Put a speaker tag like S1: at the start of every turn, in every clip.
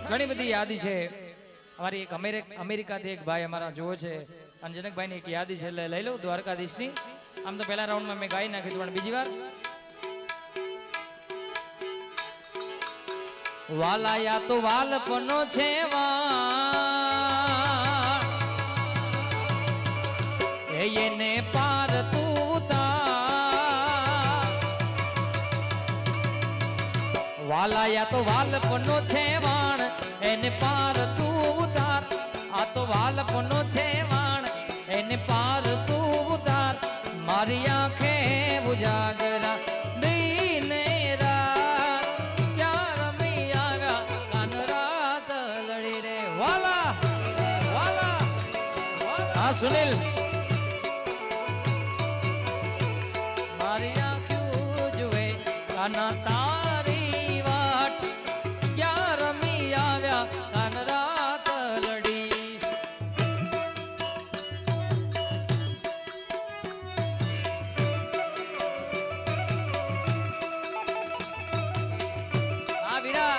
S1: ઘણી બધી યાદી છે અમારી એક અમેરિકાથી એક ભાઈ અમારા જોવે છે અને જનકભાઈની એક યાદી છે એટલે લઈ લઉં દ્વારકાધીશની આમ તો પહેલા રાઉન્ડમાં મેં ગાઈ નાખી પણ બીજી વાર વાલા યા તો વાલપનો છે એને પાર તું વાલા યા તો વાલપનો છે વાણ એને પાર તું ઉતાર આ તો વાલપનો છે વાણ એને પાર તું ઉતાર મારી આંખે ઉજાગરા દીને રાત ક્યાં રમી આવ્યા કાન રાત લડી રે વાલા વાલા હા સુનિલ મારી આંખું જુએ કાના તારી વાટ ક્યાં રમી આવ્યા કાન રાત લડી આ વીરા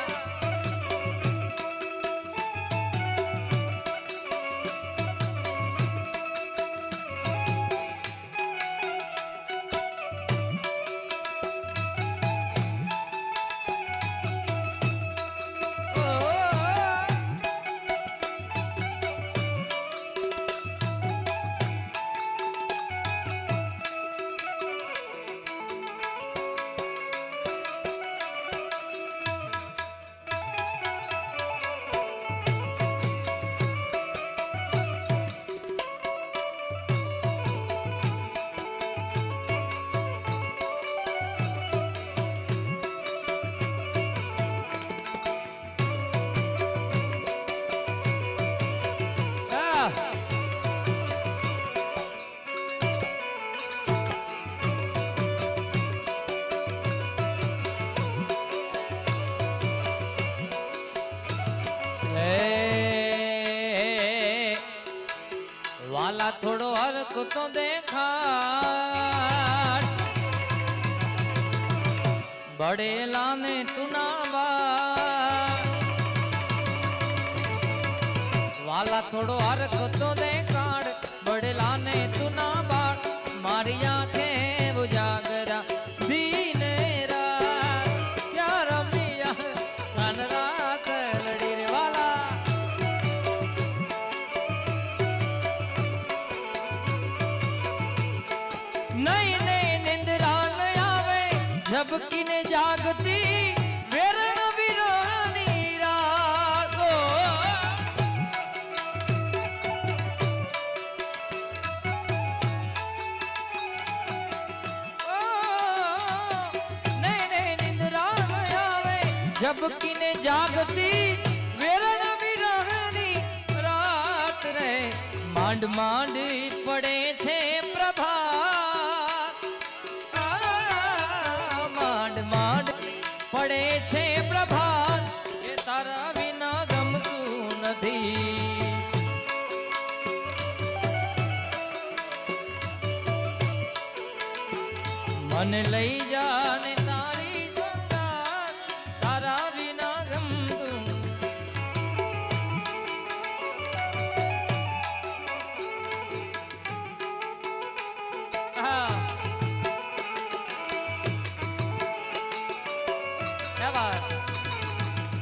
S1: वाला थोड़ो हरक तो देखा बड़ेला ने तुनावा वाला थोड़ो हरक तो देखाड़ बड़ेला ने तुनावा मारी आंखें उजागरा दीने रात क्या रमिया कान रात लड़ी रे वाला नहीं नहीं निंद्रा न आवे झपकी ने जागती वेरण विरानी रातो नहीं नहीं निंद्रा न आवे झपकी ने जागती वेरण विरानी रात रे માંડ માંડ પડે છે પ્રભાત માંડ માંડ પડે છે પ્રભાત એ તારા વિના ગમતું નથી મને લઈ જા ને તારી સંગાત તારા વિના ગમતું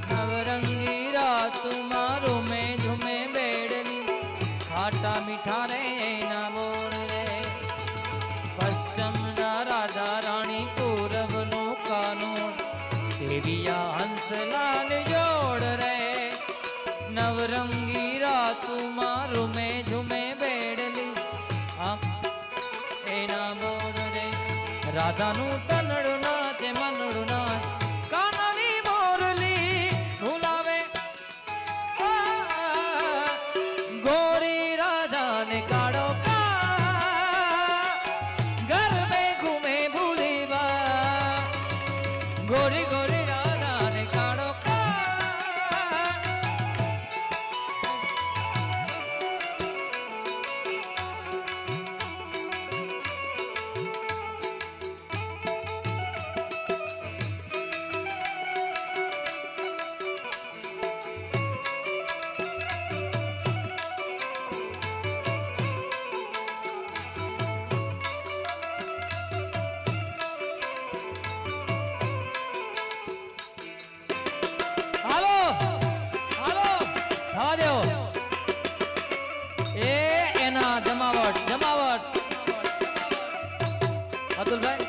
S1: नवरंगी रात मारो में झूमे बेड़नी खाटा मीठा रे ना बोल रे पश्चिम ना राजा रानी पूरब नो कानून देविया हंसलाल जोड़ रे नवरंगी रात मारो में झूमे बेड़नी ए ना बोल रे राधा नु तनड़ू नाचे मनड़ू नाच काननी मोरली भुलावे गोरी राधा ने काढ़ो का घर में घूमे भूलीबा गोरी गोरी राधा ने काढ़ो का અતુલભાઈ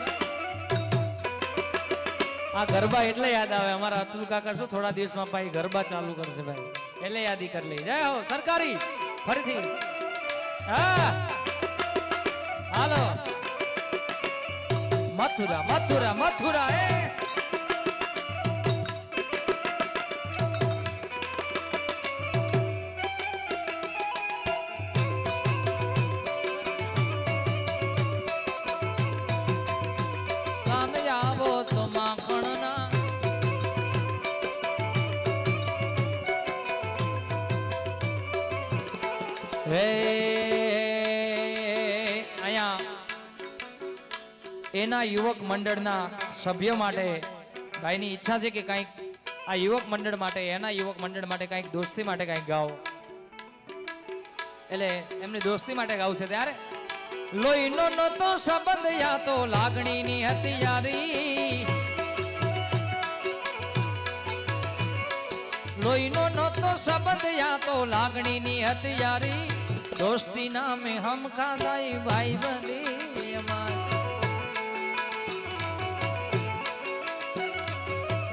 S1: આ ગરબા એટલે યાદ આવે અમારા અતુલ કાકા શું થોડા દિવસમાં ભાઈ ગરબા ચાલુ કરશે ભાઈ એટલે યાદી કરી લઈ જય હો સરકારી ફરીથી હા હાલો મથુરા મથુરા મથુરા એ આવો તો માખણના હે અહીંયા એના યુવક મંડળના સભ્ય માટે ભાઈની ઈચ્છા છે કે કંઈક આ યુવક મંડળ માટે એના યુવક મંડળ માટે કંઈક દોસ્તી માટે કંઈક ગાઓ એટલે એમની દોસ્તી માટે ગાવું છે ત્યારે લોહીનો નતો સંબંધ યા તો લાગણીની હતી યારી લોહીનો નતો સંબંધ યા તો લાગણીની હતી યારી દોસ્તી નામે હમ ખાધાઈ ભાઈ બની અમારી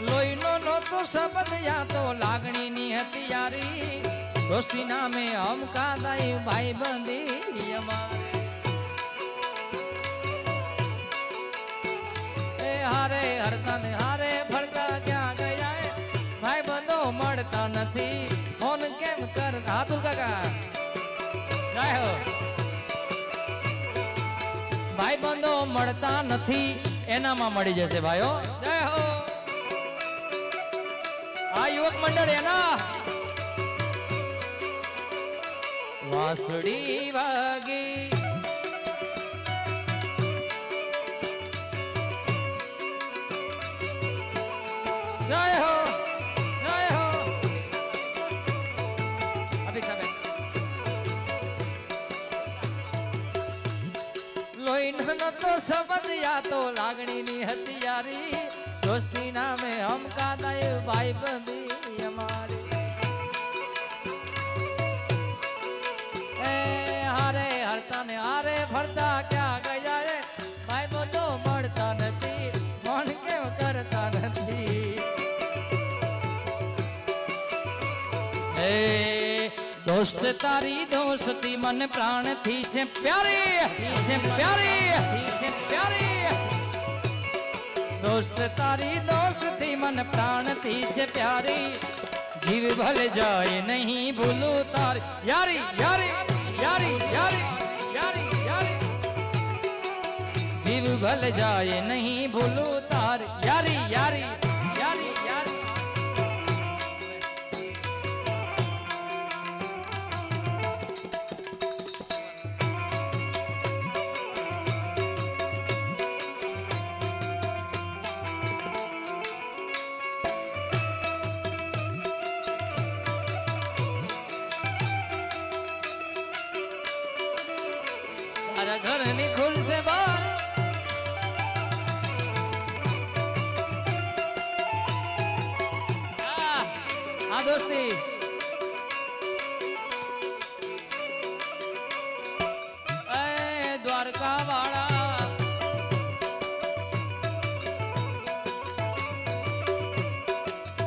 S1: લોહીનો નતો સંબંધ યા તો લાગણીની હતી યારી દોસ્તી નામે હમ ખાધાઈ ભાઈ બંધી અમારી હારે હરતા ને હારે ફરતા ક્યાં ગયા ભાઈ બંધો મળતા નથી ફોન કેમ કર હાતુલ કાકા જય હો ભાઈ બંધો મળતા નથી એનામાં મળી જશે ભાઈઓ જય હો આ યુવક મંડળ એના વાસડી વાગી જય હો જય હો અભિષેક લોહીનો નતો સંબંધ યા તો લાગણીની હતી યારી દોસ્તી નામે હમ કાદાય ભાઈ બંધી અમારી એ હારે હરતા ને હારે ફરતા ક્યાં ગયા રે ભાઈ બંધો મળતા નથી મન કેમ કરતા નથી દોસ્ત તારી દોસ્તી મને પ્રાણ થી છે પ્યારી છે પ્યારી છે પ્યારી દોસ્ત તારી દોસ્તી મને પ્રાણ થી છે પ્યારી જીવ ભલે જાય નહીં ભૂલું તારી યારી યારી યારી યારી યારી યારી જીવ ભલે જાય નહીં ભૂલું તારી યારી યારી યારી યારી તારા ઘરની ખુલશે બાર આ દોસ્તી દ્વારકા વાળા